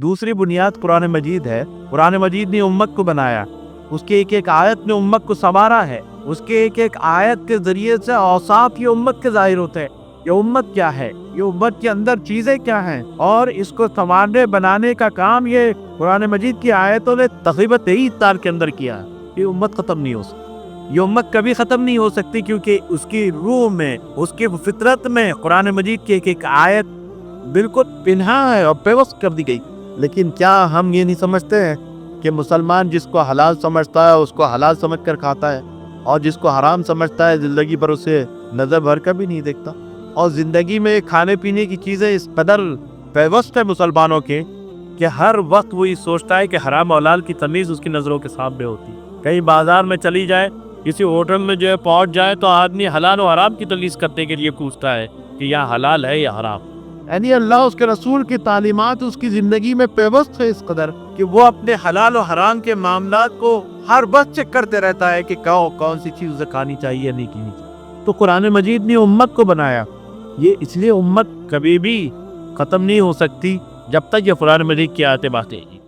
دوسری بنیاد قرآن مجید ہے۔ قرآن مجید نے امت کو بنایا، اس کے ایک ایک آیت نے امت کو سنوارا ہے، اس کے ایک ایک آیت کے ذریعے سے اوصاف یہ امت کے ظاہر ہوتے ہیں۔ یہ امت کیا ہے، یہ امت کے اندر چیزیں کیا ہیں، اور اس کو سنوارنے بنانے کا کام یہ قرآن مجید کی آیتوں نے تقریباً 23 سال کے اندر کیا۔ یہ امت ختم نہیں ہو سکتی، یہ امت کبھی ختم نہیں ہو سکتی، کیونکہ اس کی روح میں، اس کی فطرت میں قرآن مجید کی ایک ایک آیت بالکل پنہا ہے اور پیوست کر دی گئی۔ لیکن کیا ہم یہ نہیں سمجھتے ہیں کہ مسلمان جس کو حلال سمجھتا ہے اس کو حلال سمجھ کر کھاتا ہے، اور جس کو حرام سمجھتا ہے زندگی بھر اسے نظر بھر کر بھی نہیں دیکھتا؟ اور زندگی میں کھانے پینے کی چیزیں اس قدر پیوست ہے مسلمانوں کے کہ ہر وقت وہ یہ سوچتا ہے کہ حرام اور حلال کی تمیز اس کی نظروں کے سامنے ہوتی ہے۔ کہیں بازار میں چلی جائے، کسی ہوٹل میں جو ہے پہنچ جائے تو آدمی حلال و حرام کی تمیز کرنے کے لیے پوچھتا ہے کہ یہاں حلال ہے یا حرام۔ یعنی اللہ اس کے رسول کی تعلیمات اس کی زندگی میں پیوست ہے اس قدر کہ وہ اپنے حلال و حرام کے معاملات کو ہر وقت چیک کرتے رہتا ہے کہ کون سی چیز اسے کھانی چاہیے یا نہیں کھانی چاہیے۔ تو قرآن مجید نے امت کو بنایا، یہ اس لیے امت کبھی بھی ختم نہیں ہو سکتی جب تک یہ قرآن مجید کی آیتیں باقی ہیں۔